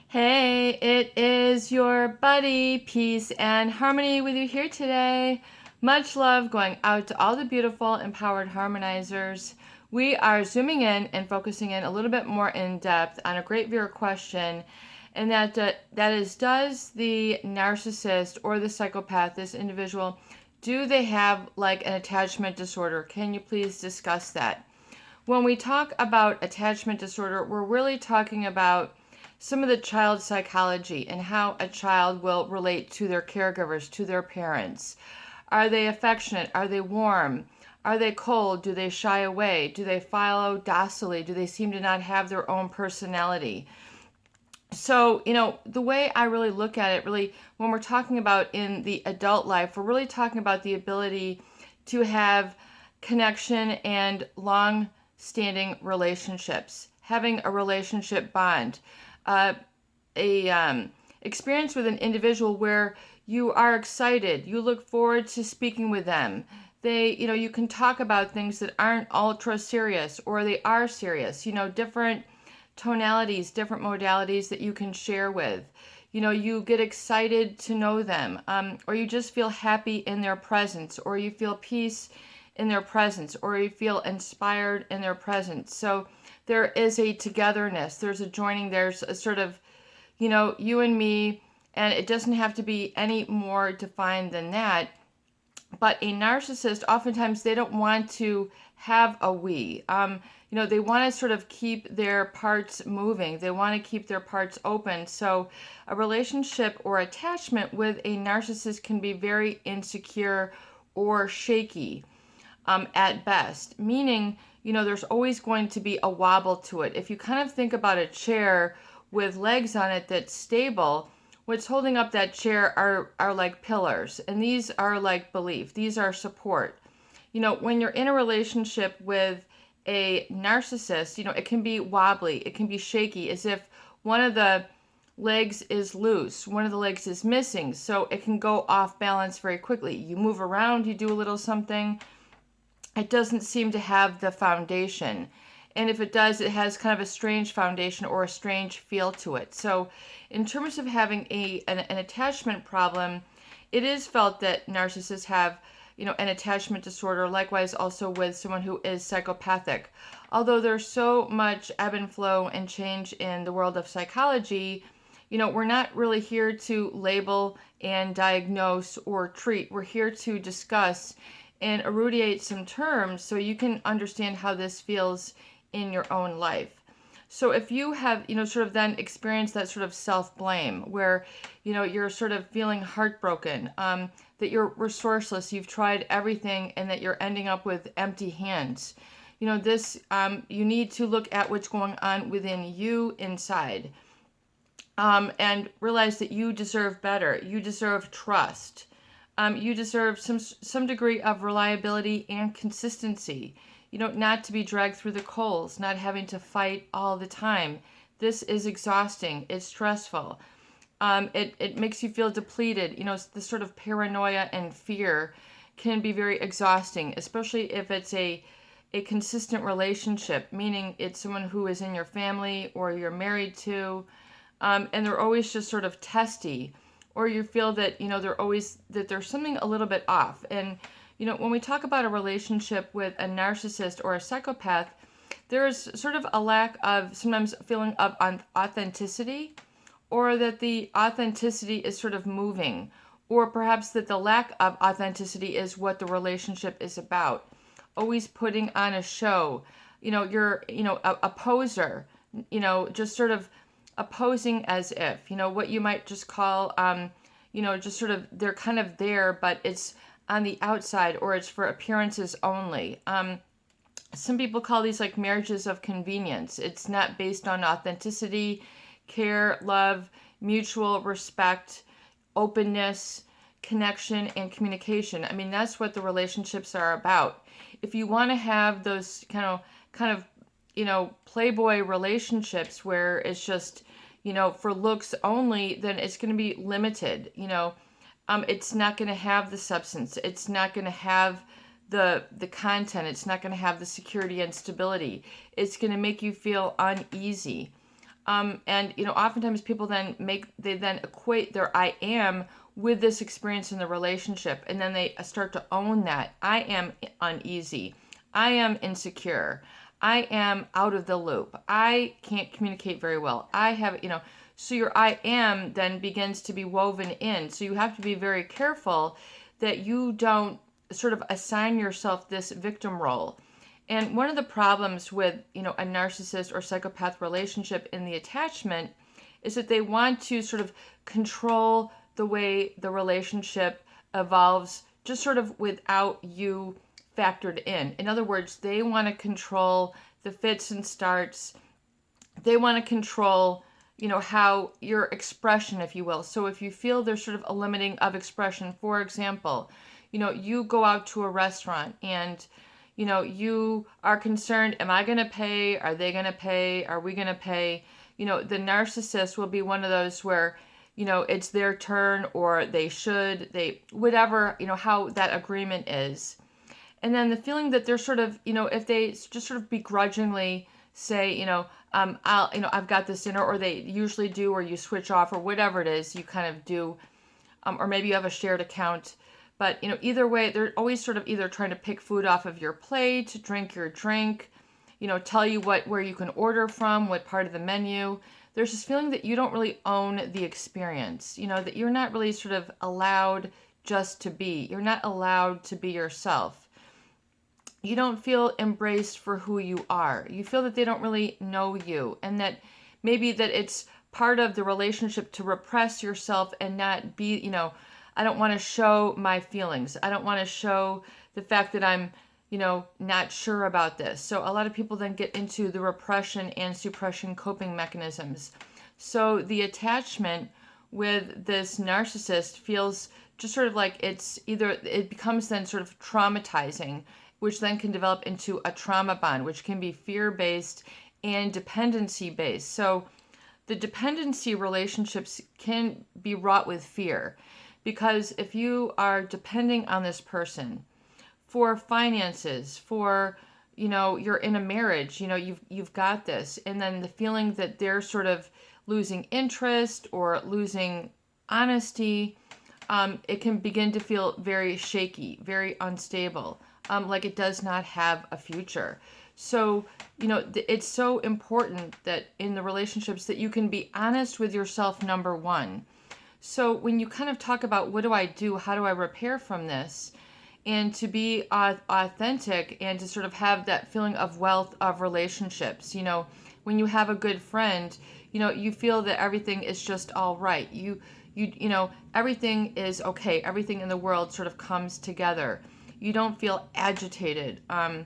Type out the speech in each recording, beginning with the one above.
Hey, it is your buddy, Peace and Harmony with you here today. Much love going out to all the beautiful, empowered harmonizers. We are zooming in and focusing in a little bit more in depth on a great viewer question, and that is, does the narcissist or the psychopath, this individual, do they have like an attachment disorder? Can you please discuss that? When we talk about attachment disorder, we're really talking about some of the child psychology and how a child will relate to their caregivers, to their parents. Are they affectionate? Are they warm? Are they cold? Do they shy away? Do they follow docilely? Do they seem to not have their own personality? So, the way I really look at it, really, when we're talking about in the adult life, we're really talking about the ability to have connection and long standing relationships, having a relationship bond, a experience with an individual where you are excited, you look forward to speaking with them. You can talk about things that aren't ultra serious or they are serious, different tonalities, different modalities that you can share with. You get excited to know them, or you just feel happy in their presence, or you feel peace in their presence, or you feel inspired in their presence. So there is a togetherness, there's a joining, there's a sort of, you and me, and it doesn't have to be any more defined than that. But a narcissist, oftentimes, they don't want to have a we. They want to sort of keep their parts moving. They want to keep their parts open. So a relationship or attachment with a narcissist can be very insecure or shaky at best, meaning, there's always going to be a wobble to it. If you kind of think about a chair with legs on it that's stable, what's holding up that chair are like pillars, and these are like belief, these are support. When you're in a relationship with a narcissist, it can be wobbly, it can be shaky, as if one of the legs is loose, one of the legs is missing, so it can go off balance very quickly. You move around, you do a little something, it doesn't seem to have the foundation. And if it does, it has kind of a strange foundation or a strange feel to it. So in terms of having an attachment problem, it is felt that narcissists have, an attachment disorder, likewise also with someone who is psychopathic. Although there's so much ebb and flow and change in the world of psychology, we're not really here to label and diagnose or treat. We're here to discuss and erudiate some terms so you can understand how this feels in your own life. So if you have, sort of then experienced that sort of self-blame where, you're sort of feeling heartbroken, that you're resourceless, you've tried everything, and that you're ending up with empty hands, you need to look at what's going on within you inside, and realize that you deserve better. You deserve trust. You deserve some degree of reliability and consistency. Not to be dragged through the coals, not having to fight all the time. This is exhausting. It's stressful. It makes you feel depleted. The sort of paranoia and fear can be very exhausting, especially if it's a consistent relationship, meaning it's someone who is in your family or you're married to, and they're always just sort of testy, or you feel that, that there's something a little bit off. And when we talk about a relationship with a narcissist or a psychopath, there's sort of a lack of sometimes feeling of authenticity, or that the authenticity is sort of moving, or perhaps that the lack of authenticity is what the relationship is about. Always putting on a show. You're, a poser, just sort of opposing as if, what you might just call, just sort of, they're kind of there, but it's on the outside, or it's for appearances only. Some people call these like marriages of convenience. It's not based on authenticity, care, love, mutual respect, openness, connection, and communication. I mean, that's what the relationships are about. If you want to have those kind of playboy relationships where it's just, for looks only, then it's going to be limited. It's not going to have the substance. It's not going to have the content. It's not going to have the security and stability. It's going to make you feel uneasy. And, oftentimes people they then equate their I am with this experience in the relationship. And then they start to own that. I am uneasy. I am insecure. I am out of the loop. I can't communicate very well. I have, so your I am then begins to be woven in. So you have to be very careful that you don't sort of assign yourself this victim role. And one of the problems with, a narcissist or psychopath relationship in the attachment is that they want to sort of control the way the relationship evolves, just sort of without you factored in. In other words, they want to control the fits and starts. They want to control, how your expression, if you will. So if you feel there's sort of a limiting of expression, for example, you go out to a restaurant and you are concerned, am I going to pay? Are they going to pay? Are we going to pay? The narcissist will be one of those where, it's their turn or whatever, how that agreement is. And then the feeling that they're sort of, if they just sort of begrudgingly say, I've got this dinner, or they usually do, or you switch off, or whatever it is you kind of do, or maybe you have a shared account. But, either way, they're always sort of either trying to pick food off of your plate, drink your drink, tell you where you can order from, what part of the menu. There's this feeling that you don't really own the experience, that you're not really sort of allowed just to be. You're not allowed to be yourself. You don't feel embraced for who you are. You feel that they don't really know you, and that maybe that it's part of the relationship to repress yourself and not be, I don't want to show my feelings. I don't want to show the fact that I'm, not sure about this. So a lot of people then get into the repression and suppression coping mechanisms. So the attachment with this narcissist feels just sort of like it becomes then sort of traumatizing, which then can develop into a trauma bond, which can be fear-based and dependency-based. So the dependency relationships can be wrought with fear. Because if you are depending on this person for finances, for, you're in a marriage, you've got this. And then the feeling that they're sort of losing interest or losing honesty, it can begin to feel very shaky, very unstable, like it does not have a future. So, it's so important that in the relationships that you can be honest with yourself, number one. So when you kind of talk about what do I do, how do I repair from this, and to be authentic and to sort of have that feeling of wealth of relationships, when you have a good friend, you feel that everything is just all right. Everything is okay. Everything in the world sort of comes together. You don't feel agitated. And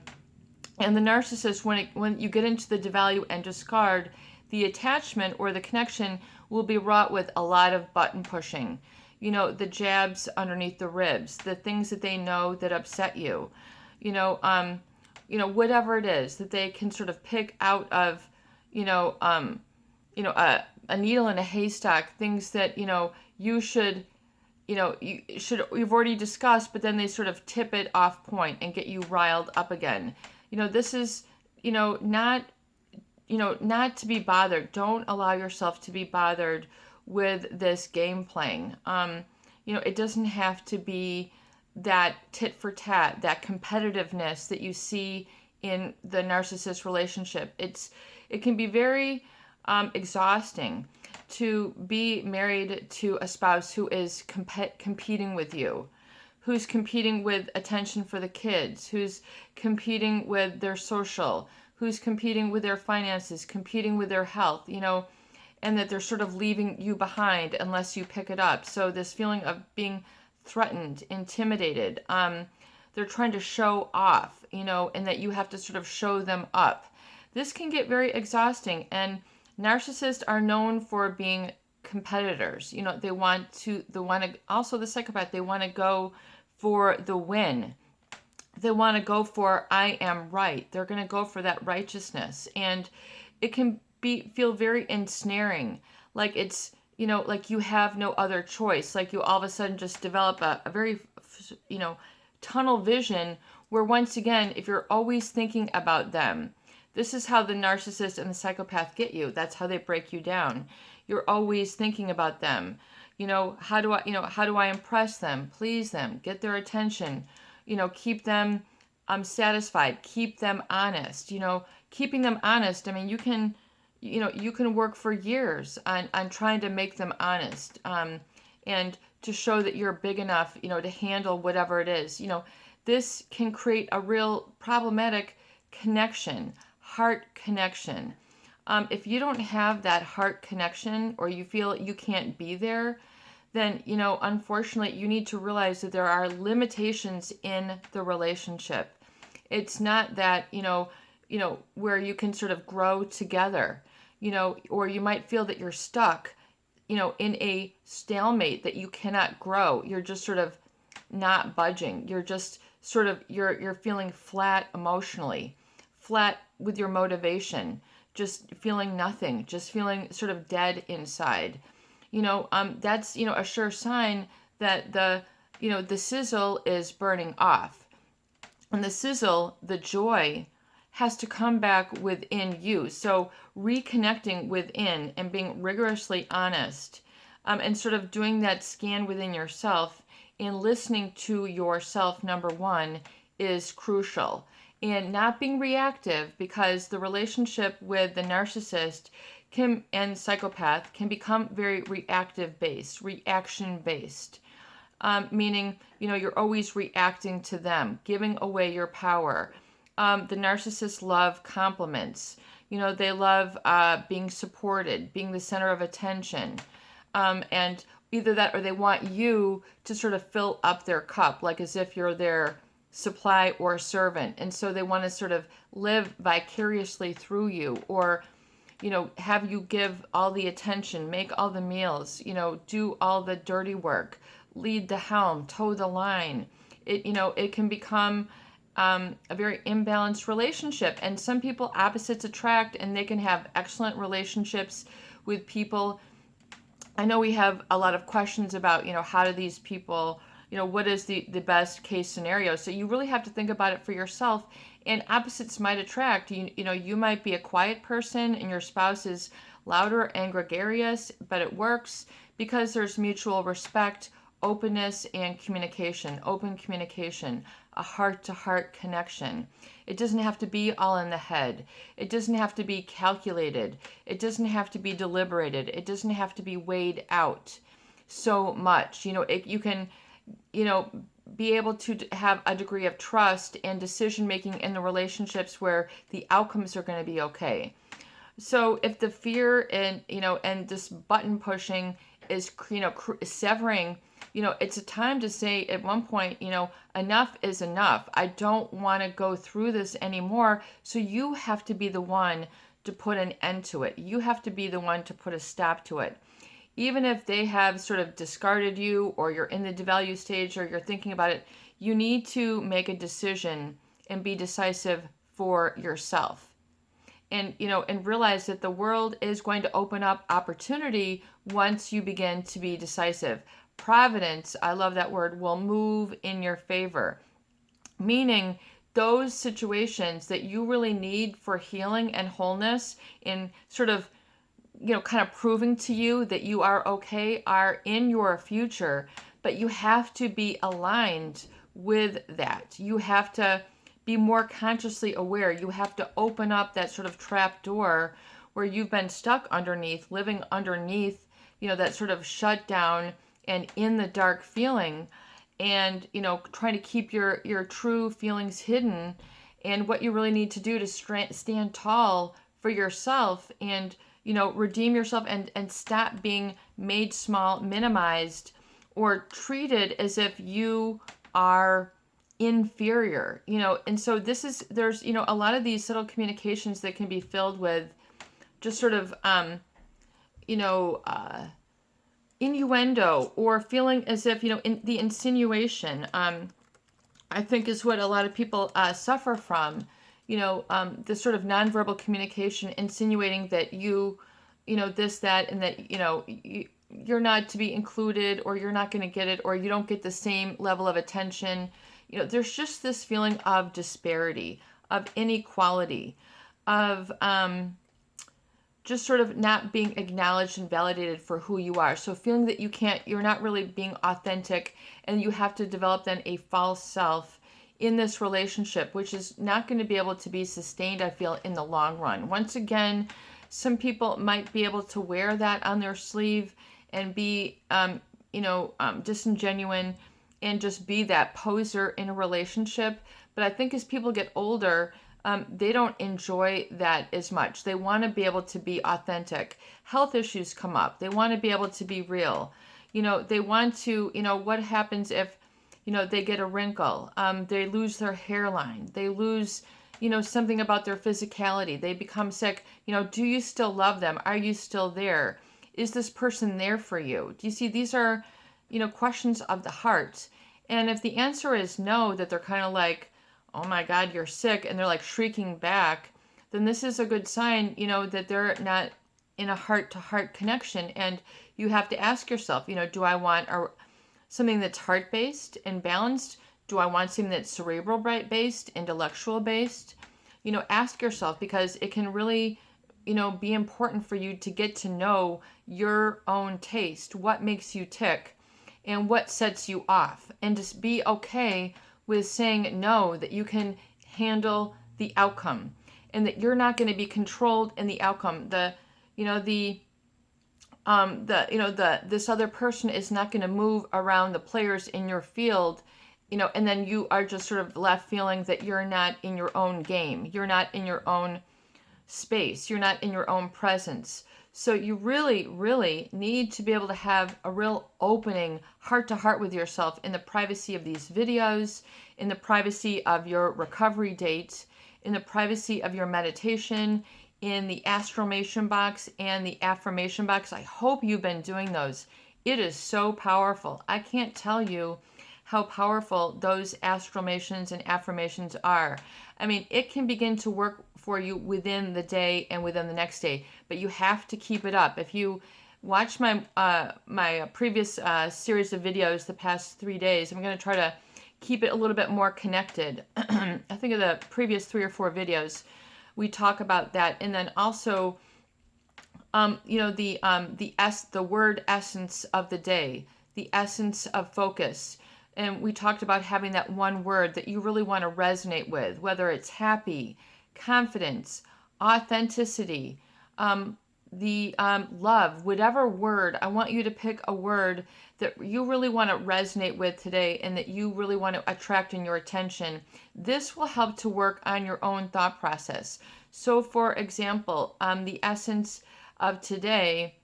the narcissist, when you get into the devalue and discard, the attachment or the connection will be wrought with a lot of button pushing, the jabs underneath the ribs, the things that they know that upset you, whatever it is that they can sort of pick out of, a needle in a haystack, things that, you've already discussed, but then they sort of tip it off point and get you riled up again. This is, not to be bothered. Don't allow yourself to be bothered with this game playing. It doesn't have to be that tit for tat, that competitiveness that you see in the narcissist relationship. It can be very exhausting to be married to a spouse who is competing with you, who's competing with attention for the kids, who's competing with their social, who's competing with their finances, competing with their health, and that they're sort of leaving you behind unless you pick it up. So this feeling of being threatened, intimidated, they're trying to show off, and that you have to sort of show them up. This can get very exhausting, and narcissists are known for being competitors. Also the psychopath, they want to go for the win. They want to go for, I am right. They're going to go for that righteousness. And it can feel very ensnaring. Like it's, like you have no other choice. Like you all of a sudden just develop a very, tunnel vision where once again, if you're always thinking about them, This is how the narcissist and the psychopath get you. That's how they break you down. You're always thinking about them. How do I impress them, please them, get their attention, keep them satisfied, keep them honest. Keeping them honest, I mean, you can work for years on trying to make them honest, and to show that you're big enough, to handle whatever it is. This can create a real problematic connection, heart connection. If you don't have that heart connection, or you feel you can't be there, then, unfortunately, you need to realize that there are limitations in the relationship. It's not that, where you can sort of grow together, or you might feel that you're stuck, in a stalemate, that you cannot grow. You're just sort of not budging. You're just sort of, you're feeling flat emotionally, flat with your motivation, just feeling nothing, just feeling sort of dead inside. That's, a sure sign that the sizzle is burning off. And the sizzle, the joy, has to come back within you. So reconnecting within and being rigorously honest, and sort of doing that scan within yourself and listening to yourself, number one, is crucial. And not being reactive, because the relationship with the narcissist and psychopath can become very reactive based, reaction based. Meaning, you're always reacting to them, giving away your power. The narcissists love compliments. They love being supported, being the center of attention. And either that, or they want you to sort of fill up their cup, like as if you're their supply or servant. And so they want to sort of live vicariously through you, or have you give all the attention, make all the meals, do all the dirty work, lead the helm, toe the line. It can become a very imbalanced relationship. And some people, opposites attract, and they can have excellent relationships with people. I know we have a lot of questions about, how do these people, what is the best case scenario? So you really have to think about it for yourself. And opposites might attract. You might be a quiet person and your spouse is louder and gregarious, but it works because there's mutual respect, openness, and communication, open communication, a heart-to-heart connection. It doesn't have to be all in the head. It doesn't have to be calculated. It doesn't have to be deliberated. It doesn't have to be weighed out so much. You can, be able to have a degree of trust and decision making in the relationships where the outcomes are going to be okay. So if the fear and this button pushing is, severing, it's a time to say at one point, enough is enough. I don't want to go through this anymore. So you have to be the one to put an end to it. You have to be the one to put a stop to it. Even if they have sort of discarded you, or you're in the devalue stage, or you're thinking about it, you need to make a decision and be decisive for yourself. And, and realize that the world is going to open up opportunity once you begin to be decisive. Providence, I love that word, will move in your favor. Meaning those situations that you really need for healing and wholeness, in sort of, kind of proving to you that you are okay, are in your future, but you have to be aligned with that. You have to be more consciously aware. You have to open up that sort of trap door where you've been stuck underneath, living underneath, that sort of shut down and in the dark feeling, and, trying to keep your true feelings hidden, and what you really need to do to stand tall for yourself and, redeem yourself and stop being made small, minimized, or treated as if you are inferior, and so there's, a lot of these subtle communications that can be filled with just sort of, innuendo, or feeling as if, in the insinuation, I think is what a lot of people suffer from, this sort of nonverbal communication, insinuating that this, that, and that, you're not to be included, or you're not going to get it, or you don't get the same level of attention. There's just this feeling of disparity, of inequality. of just sort of not being acknowledged and validated for who you are. So feeling that you're not really being authentic, and you have to develop then a false self in this relationship, which is not going to be able to be sustained, I feel, in the long run. Once again, some people might be able to wear that on their sleeve and be, disingenuine and just be that poser in a relationship. But I think as people get older, they don't enjoy that as much. They want to be able to be authentic. Health issues come up. They want to be able to be real. They want to, what happens if, they get a wrinkle, they lose their hairline, they lose, something about their physicality, they become sick. Do you still love them? Are you still there? Is this person there for you? Do you see, these are, questions of the heart. And if the answer is no, that they're kind of like, oh my God, you're sick, and they're like shrieking back, then this is a good sign, that they're not in a heart-to-heart connection. And you have to ask yourself, do I want something that's heart-based and balanced? Do I want something that's cerebral-based, intellectual-based? Ask yourself, because it can really, be important for you to get to know your own taste, what makes you tick, and what sets you off. And just be okay with saying no, that you can handle the outcome, and that you're not going to be controlled in the outcome. This other person is not going to move around the players in your field, and then you are just sort of left feeling that you're not in your own game. You're not in your own space. You're not in your own presence. So you really, really need to be able to have a real opening heart to heart with yourself in the privacy of these videos, in the privacy of your recovery date, in the privacy of your meditation, in the astromation box and the affirmation box. I hope you've been doing those. It is so powerful. I can't tell you how powerful those astromations and affirmations are. I mean, it can begin to work for you within the day and within the next day, but you have to keep it up. If you watch my previous series of videos the past 3 days, I'm going to try to keep it a little bit more connected. I think of the previous 3 or 4 videos, we talk about that. And then also, the word essence of the day, the essence of focus. And we talked about having that one word that you really want to resonate with, whether it's happy, confidence, authenticity, love, whatever word. I want you to pick a word that you really want to resonate with today, and that you really want to attract in your attention. This will help to work on your own thought process. So for example, the essence of today,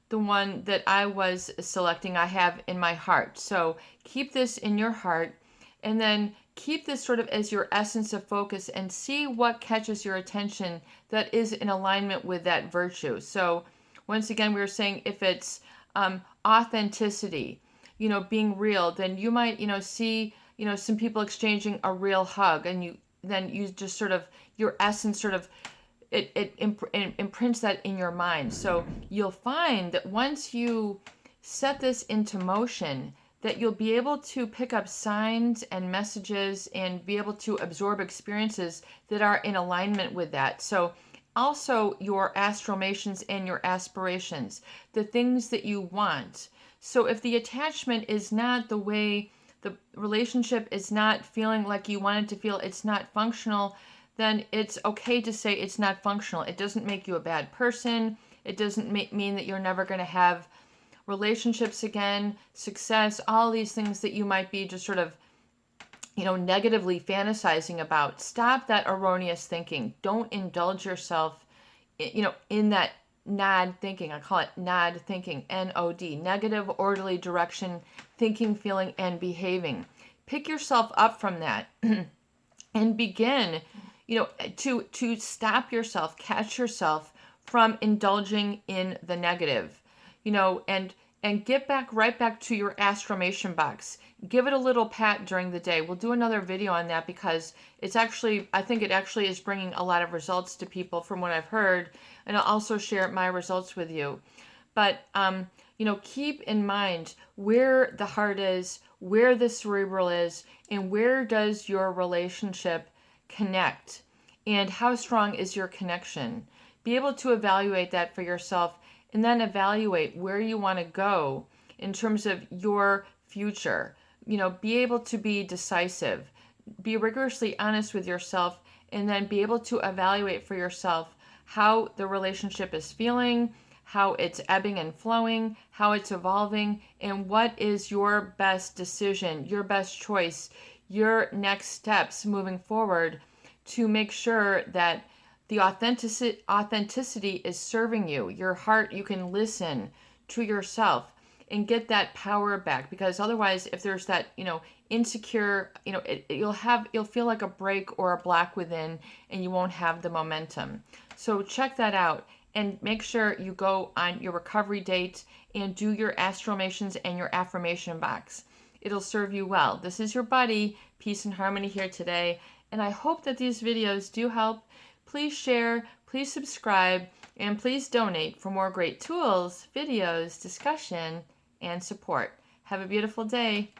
the one that I was selecting, I have in my heart. So keep this in your heart, and then keep this sort of as your essence of focus, and see what catches your attention that is in alignment with that virtue. So once again, we were saying, if it's authenticity, being real, then you might, see, some people exchanging a real hug, and you just sort of, your essence sort of, it imprints that in your mind. So you'll find that once you set this into motion, that you'll be able to pick up signs and messages and be able to absorb experiences that are in alignment with that. So also your astromations and your aspirations, the things that you want. So if the attachment is not the way, the relationship is not feeling like you want it to feel, it's not functional, then it's okay to say it's not functional. It doesn't make you a bad person. It doesn't mean that you're never going to have relationships again, success, all these things that you might be just sort of, negatively fantasizing about. Stop that erroneous thinking. Don't indulge yourself, in that NOD thinking. I call it NOD thinking, N-O-D, negative, orderly direction, thinking, feeling, and behaving. Pick yourself up from that and begin, to stop yourself, catch yourself from indulging in the negative, and get right back to your astromation box. Give it a little pat during the day. We'll do another video on that, because I think it actually is bringing a lot of results to people from what I've heard, and I'll also share my results with you. But, keep in mind where the heart is, where the cerebral is, and where does your relationship connect. and how strong is your connection. Be able to evaluate that for yourself, and then evaluate where you want to go in terms of your future. Be able to be decisive, be rigorously honest with yourself, and then be able to evaluate for yourself how the relationship is feeling, how it's ebbing and flowing, how it's evolving, and what is your best decision, your best choice, your next steps moving forward to make sure that the authenticity is serving you. Your heart, you can listen to yourself and get that power back, because otherwise, if there's that insecure, you'll feel like a break or a block within, and you won't have the momentum. So check that out, and make sure you go on your recovery date and do your astromations and your affirmation box. It'll serve you well. This is your buddy, Peace and Harmony, here today, and I hope that these videos do help. Please share, please subscribe, and please donate for more great tools, videos, discussion, and support. Have a beautiful day.